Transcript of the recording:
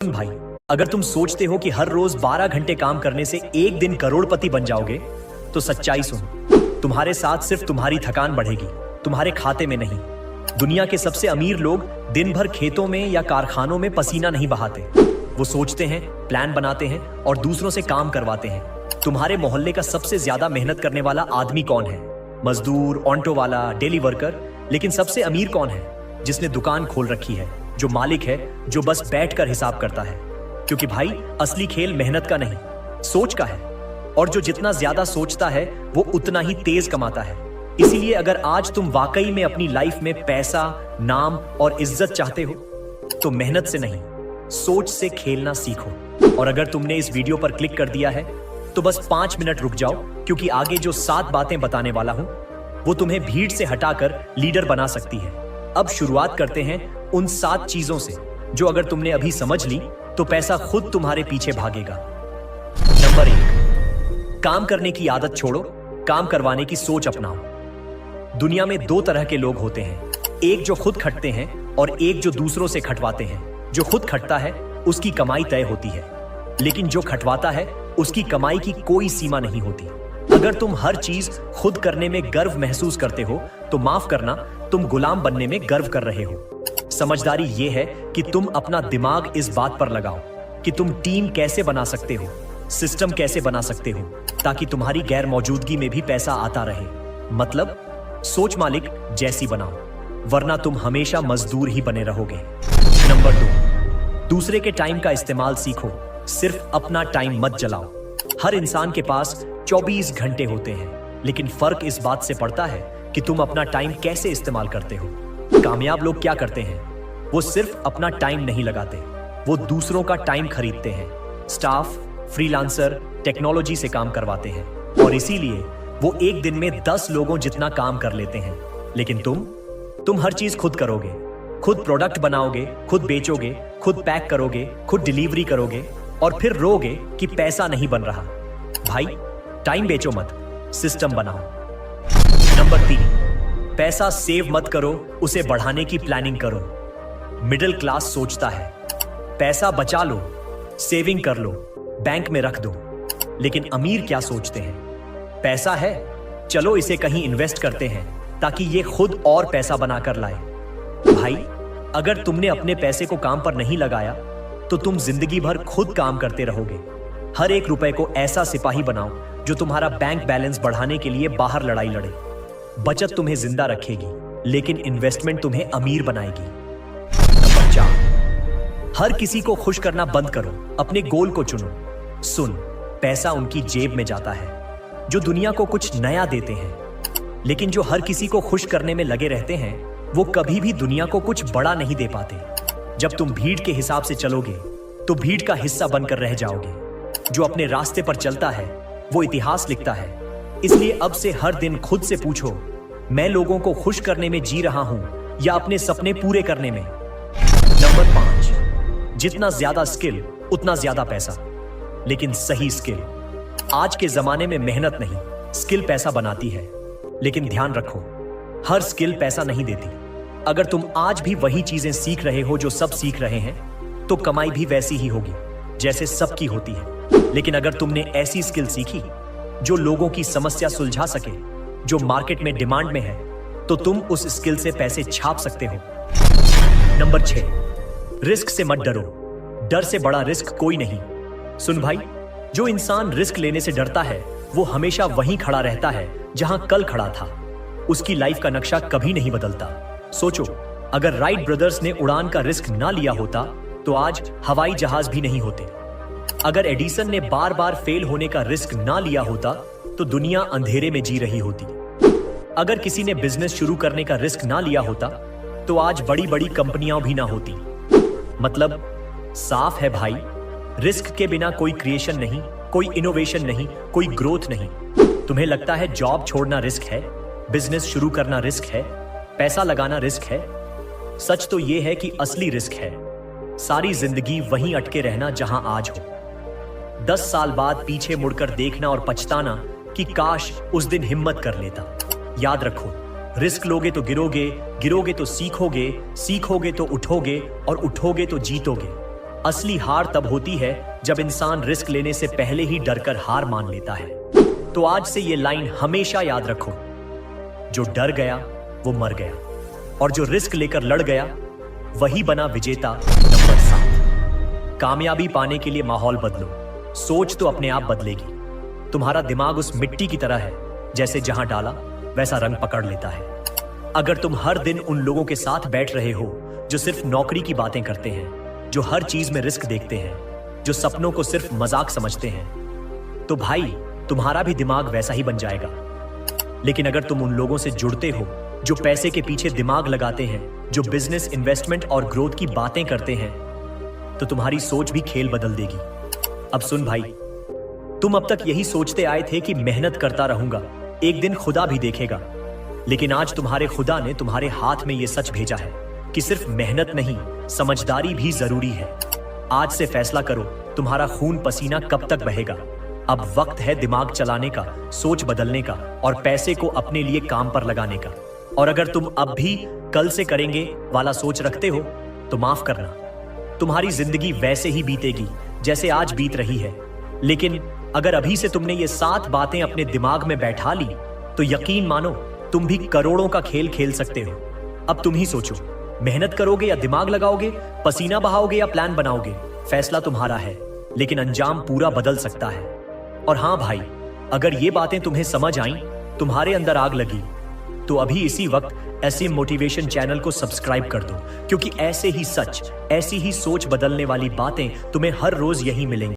भाई, अगर तुम सोचते हो कि हर रोज 12 घंटे काम करने से एक दिन करोड़पति बन जाओगे, तो सच्चाई सुनो। तुम्हारे साथ सिर्फ तुम्हारी थकान बढ़ेगी, तुम्हारे खाते में नहीं। दुनिया के सबसे अमीर लोग दिन भर खेतों में या कारखानों में पसीना नहीं बहाते। वो सोचते हैं, प्लान बनाते हैं और दूसरों से काम करवाते हैं। तुम्हारे मोहल्ले का सबसे ज्यादा मेहनत करने वाला आदमी कौन है? मजदूर, ऑटो वाला, डेली वर्कर। लेकिन सबसे अमीर कौन है? जिसने दुकान खोल रखी है, जो मालिक है, जो बस बैठकर हिसाब करता है। क्योंकि भाई, असली खेल मेहनत का नहीं, सोच का है। और जो जितना ज्यादा सोचता है, वो उतना ही तेज कमाता है। इसीलिए अगर आज तुम वाकई में अपनी लाइफ में पैसा, नाम और इज्जत चाहते हो, तो मेहनत से नहीं, सोच से खेलना सीखो। और अगर तुमने इस वीडियो पर क्लिक कर दिया है, तो बस 5 मिनट रुक जाओ, क्योंकि आगे जो 7 बातें बताने वाला हूं, वो तुम्हें भीड़ से हटाकर लीडर बना सकती है। अब शुरुआत करते हैं उन 7 चीजों से, जो अगर तुमने अभी समझ ली, तो पैसा खुद तुम्हारे पीछे भागेगा। नंबर 1, काम करने की आदत छोड़ो, काम करवाने की सोच अपनाओ। दुनिया में 2 तरह के लोग होते हैं, एक जो खुद खटते हैं और एक जो दूसरों से खटवाते हैं। जो खुद खटता है, उसकी कमाई तय होती है, लेकिन जो खटवाता है, उसकी कमाई की कोई सीमा नहीं होती। अगर तुम हर चीज खुद करने में गर्व महसूस करते हो, तो माफ करना, तुम गुलाम बनने में गर्व कर रहे हो। समझदारी यह है कि तुम अपना दिमाग इस बात पर लगाओ कि तुम टीम कैसे बना सकते हो, सिस्टम कैसे बना सकते हो, ताकि तुम्हारी गैर मौजूदगी में भी पैसा आता रहे। मतलब सोच मालिक जैसी बनाओ, वरना तुम हमेशा मजदूर ही बने रहोगे। नंबर 2, दूसरे के टाइम का इस्तेमाल सीखो, सिर्फ अपना टाइम मत जलाओ। हर इंसान के पास 24 घंटे होते हैं, लेकिन फर्क इस बात से पड़ता है कि तुम अपना टाइम कैसे इस्तेमाल करते हो। कामयाब लोग क्या करते हैं? वो सिर्फ अपना टाइम नहीं लगाते, वो दूसरों का टाइम खरीदते हैं। स्टाफ, फ्रीलांसर, टेक्नोलॉजी से काम करवाते हैं, और इसीलिए वो एक दिन में 10 लोगों जितना काम कर लेते हैं। लेकिन तुम हर चीज खुद करोगे, खुद प्रोडक्ट बनाओगे, खुद बेचोगे, खुद पैक करोगे, खुद डिलीवरी करोगे, और फिर रोगे कि पैसा नहीं बन रहा। भाई, टाइम बेचो मत, सिस्टम बनाओ। नंबर 3, पैसा सेव मत करो, उसे बढ़ाने की प्लानिंग करो। मिडिल क्लास सोचता है, पैसा बचा लो, सेविंग कर लो, बैंक में रख दो। लेकिन अमीर क्या सोचते हैं? पैसा है, चलो इसे कहीं इन्वेस्ट करते हैं, ताकि ये खुद और पैसा बनाकर लाए। भाई, अगर तुमने अपने पैसे को काम पर नहीं लगाया, तो तुम जिंदगी भर खुद काम करते रहोगे। हर एक रुपए को ऐसा सिपाही बनाओ जो तुम्हारा बैंक बैलेंस बढ़ाने के लिए बाहर लड़ाई लड़े। बचत तुम्हें जिंदा रखेगी, लेकिन इन्वेस्टमेंट तुम्हें अमीर बनाएगी। नंबर 4, हर किसी को खुश करना बंद करो, अपने गोल को चुनो। सुन, पैसा उनकी जेब में जाता है जो दुनिया को कुछ नया देते हैं, लेकिन जो हर किसी को खुश करने में लगे रहते हैं, वो कभी भी दुनिया को कुछ बड़ा नहीं दे पाते। जब तुम भीड़ के हिसाब से चलोगे, तो भीड़ का हिस्सा बनकर रह जाओगे। जो अपने रास्ते पर चलता है, वो इतिहास लिखता है। इसलिए अब से हर दिन खुद से पूछो, मैं लोगों को खुश करने में जी रहा हूं या अपने सपने पूरे करने में। नंबर 5, जितना ज्यादा स्किल, उतना ज्यादा पैसा, लेकिन सही स्किल। आज के जमाने में मेहनत नहीं, स्किल पैसा बनाती है। लेकिन ध्यान रखो, हर स्किल पैसा नहीं देती। अगर तुम आज भी वही चीजें सीख रहे हो जो सब सीख रहे हैं, तो कमाई भी वैसी ही होगी जैसे सबकी होती है। लेकिन अगर तुमने ऐसी स्किल सीखी जो लोगों की समस्या सुलझा सके, जो मार्केट में डिमांड में है, तो तुम उस स्किल से पैसे छाप सकते हो। नंबर 6, रिस्क से मत डरो, डर से बड़ा रिस्क कोई नहीं। सुन भाई, जो इंसान रिस्क लेने से डरता है, वो हमेशा वहीं खड़ा रहता है जहां कल खड़ा था। उसकी लाइफ का नक्शा कभी नहीं बदलता। सोचो, अगर राइट ब्रदर्स ने उड़ान का रिस्क ना लिया होता, तो आज हवाई जहाज भी नहीं होते। अगर एडिसन ने बार बार फेल होने का रिस्क ना लिया होता, तो दुनिया अंधेरे में जी रही होती। अगर किसी ने बिजनेस शुरू करने का रिस्क ना लिया होता, तो आज बड़ी बड़ी कंपनियां भी ना होती। मतलब साफ है भाई, रिस्क के बिना कोई क्रिएशन नहीं, कोई इनोवेशन नहीं, कोई ग्रोथ नहीं। तुम्हें लगता है जॉब छोड़ना रिस्क है, बिजनेस शुरू करना रिस्क है, पैसा लगाना रिस्क है? सच तो यह है कि असली रिस्क है सारी जिंदगी वहीं अटके रहना जहां आज हो। 10 साल बाद पीछे मुड़कर देखना और पछताना कि काश उस दिन हिम्मत कर लेता। याद रखो, रिस्क लोगे तो गिरोगे, गिरोगे तो सीखोगे, सीखोगे तो उठोगे, और उठोगे तो जीतोगे। असली हार तब होती है जब इंसान रिस्क लेने से पहले ही डरकर हार मान लेता है। तो आज से ये लाइन हमेशा याद रखो, जो डर गया वो मर गया, और जो रिस्क लेकर लड़ गया वही बना विजेता नंबर 7। कामयाबी पाने के लिए माहौल बदलो, सोच तो अपने आप बदलेगी। तुम्हारा दिमाग उस मिट्टी की तरह है, जैसे जहां डाला वैसा रंग पकड़ लेता है। अगर तुम हर दिन उन लोगों के साथ बैठ रहे हो जो सिर्फ नौकरी की बातें करते हैं, जो हर चीज में रिस्क देखते हैं, जो सपनों को सिर्फ मजाक समझते हैं, तो भाई तुम्हारा भी दिमाग वैसा ही बन जाएगा। लेकिन अगर तुम उन लोगों से जुड़ते हो जो पैसे के पीछे दिमाग लगाते हैं, जो बिजनेस, इन्वेस्टमेंट और ग्रोथ की बातें करते हैं, तो तुम्हारी सोच भी खेल बदल देगी। अब सुन भाई, तुम अब तक यही सोचते आए थे कि मेहनत करता रहूंगा, एक दिन खुदा भी देखेगा। लेकिन आज तुम्हारे खुदा ने तुम्हारे हाथ में यह सच भेजा है कि सिर्फ मेहनत नहीं, समझदारी भी जरूरी है। आज से फैसला करो, तुम्हारा खून पसीना कब तक बहेगा। अब वक्त है दिमाग चलाने का, सोच बदलने का और पैसे को अपने लिए काम पर लगाने का। और अगर तुम अब भी कल से करेंगे वाला सोच रखते हो तो माफ करना, तुम्हारी जिंदगी वैसे ही बीतेगी जैसे आज बीत रही है। लेकिन अगर अभी से तुमने ये 7 बातें अपने दिमाग में बैठा ली तो यकीन मानो तुम भी करोड़ों का खेल खेल सकते हो। अब तुम ही सोचो, मेहनत करोगे या दिमाग लगाओगे, पसीना बहाओगे या प्लान बनाओगे। फैसला तुम्हारा है, लेकिन अंजाम पूरा बदल सकता है। और हां भाई, अगर ये बातें तुम्हें समझ आईं, तुम्हारे अंदर आग लगी, तो अभी इसी वक्त ऐसे मोटिवेशन चैनल को सब्सक्राइब कर दो, क्योंकि ऐसे ही सच, ऐसी ही सोच बदलने वाली बातें तुम्हें हर रोज यही मिलेंगी।